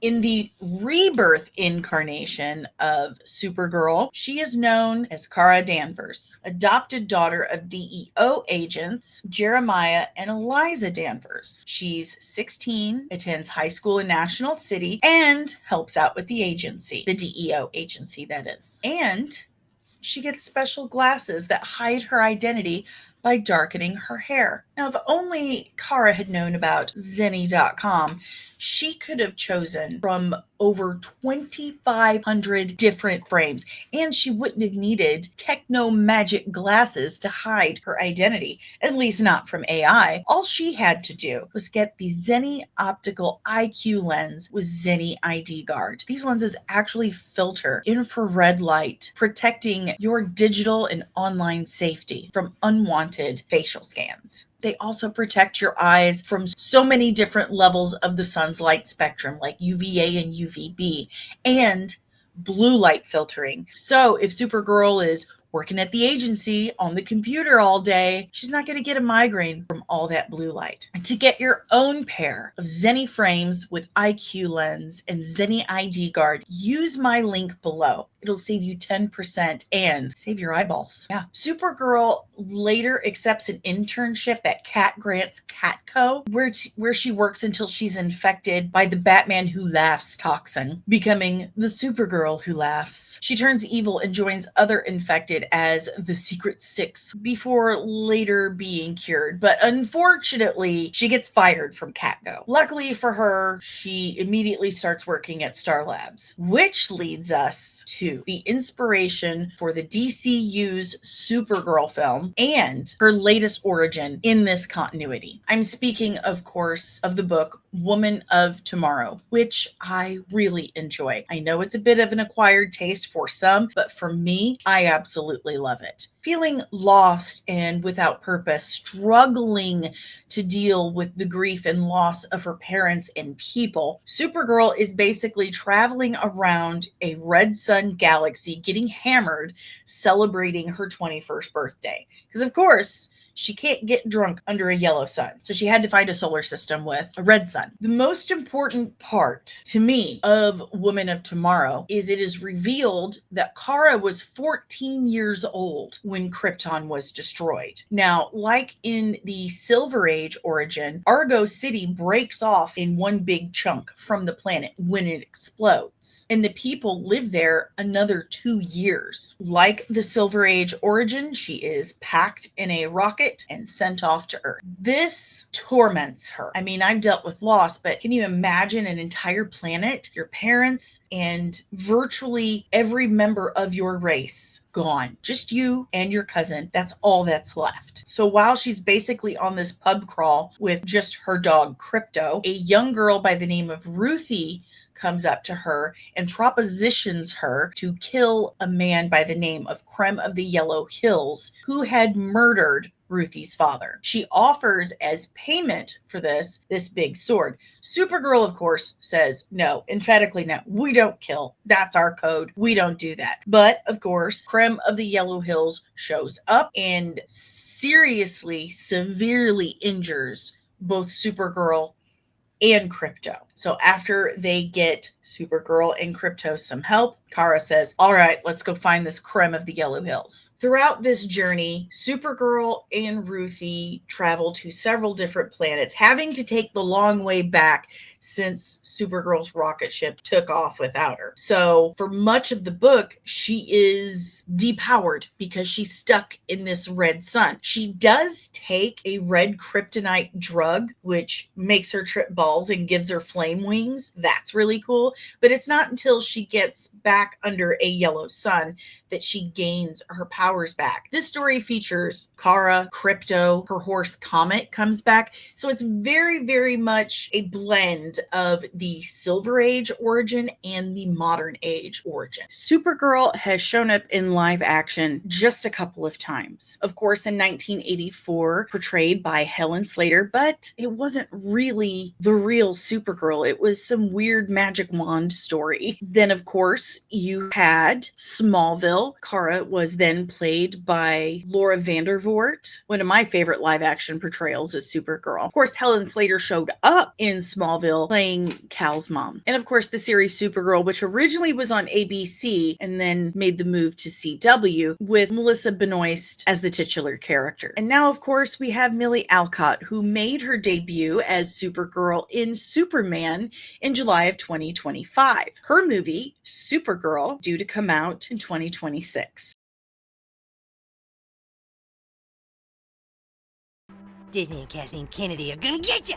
In the rebirth incarnation of Supergirl, she is known as Kara Danvers, adopted daughter of DEO agents Jeremiah and Eliza Danvers. She's 16, attends high school in National City, and helps out with the agency, the DEO agency, that is. And she gets special glasses that hide her identity by darkening her hair. Now, if only Kara had known about Zenny.com, she could have chosen from over 2,500 different frames, and she wouldn't have needed techno magic glasses to hide her identity, at least not from AI. All she had to do was get the Zenny optical IQ lens with Zenny ID Guard. These lenses actually filter infrared light, protecting your digital and online safety from unwanted facial scans. They also protect your eyes from so many different levels of the sun's light spectrum, like UVA and UVB, and blue light filtering. So if Supergirl is working at the agency on the computer all day, she's not going to get a migraine from all that blue light. And to get your own pair of Zenny frames with IQ lens and Zenny ID Guard, use my link below. It'll save you 10% and save your eyeballs. Yeah. Supergirl later accepts an internship at Cat Grant's Cat Co, where she works until she's infected by the Batman Who Laughs toxin, becoming the Supergirl Who Laughs. She turns evil and joins other infected as the Secret Six before later being cured. But unfortunately, she gets fired from CatCo. Luckily for her, she immediately starts working at Star Labs, which leads us to the inspiration for the DCU's Supergirl film and her latest origin in this continuity. I'm speaking, of course, of the book Woman of Tomorrow, which I really enjoy. I know it's a bit of an acquired taste for some, but for me, I absolutely love it. Feeling lost and without purpose, struggling to deal with the grief and loss of her parents and people, Supergirl is basically traveling around a red sun galaxy, getting hammered, celebrating her 21st birthday. Because, of course, she can't get drunk under a yellow sun. So she had to find a solar system with a red sun. The most important part to me of Woman of Tomorrow is it is revealed that Kara was 14 years old when Krypton was destroyed. Now, like in the Silver Age origin, Argo City breaks off in one big chunk from the planet when it explodes, and the people live there another 2 years. Like the Silver Age origin, she is packed in a rocket and sent off to Earth. This torments her. I mean, I've dealt with loss, but can you imagine an entire planet, your parents, and virtually every member of your race gone? Just you and your cousin. That's all that's left. So while she's basically on this pub crawl with just her dog Crypto, a young girl by the name of Ruthie comes up to her and propositions her to kill a man by the name of Krem of the Yellow Hills, who had murdered Ruthie's father. She offers as payment for this big sword. Supergirl, of course, says no, emphatically no. We don't kill. That's our code. We don't do that. But of course, Krem of the Yellow Hills shows up and seriously, severely injures both Supergirl and Crypto. So after they get Supergirl and Crypto some help, Kara says, all right, let's go find this Krem of the Yellow Hills. Throughout this journey, Supergirl and Ruthie travel to several different planets, having to take the long way back since Supergirl's rocket ship took off without her. So for much of the book, she is depowered because she's stuck in this red sun. She does take a red kryptonite drug, which makes her trip balls and gives her flame wings. That's really cool. But it's not until she gets back under a yellow sun that she gains her powers back. This story features Kara, Crypto, her horse Comet comes back. So it's very, very much a blend of the Silver Age origin and the modern age origin. Supergirl has shown up in live action just a couple of times. Of course, in 1984, portrayed by Helen Slater, but it wasn't really the real Supergirl Supergirl. It was some weird magic wand story. Then, of course, you had Smallville. Kara was then played by Laura Vandervoort, one of my favorite live action portrayals as Supergirl. Of course, Helen Slater showed up in Smallville playing Cal's mom. And of course, the series Supergirl, which originally was on ABC and then made the move to CW with Melissa Benoist as the titular character. And now, of course, we have Millie Alcott, who made her debut as Supergirl in Superman in July of 2025. Her movie, Supergirl, due to come out in 2026. Disney and Kathleen Kennedy are gonna get you!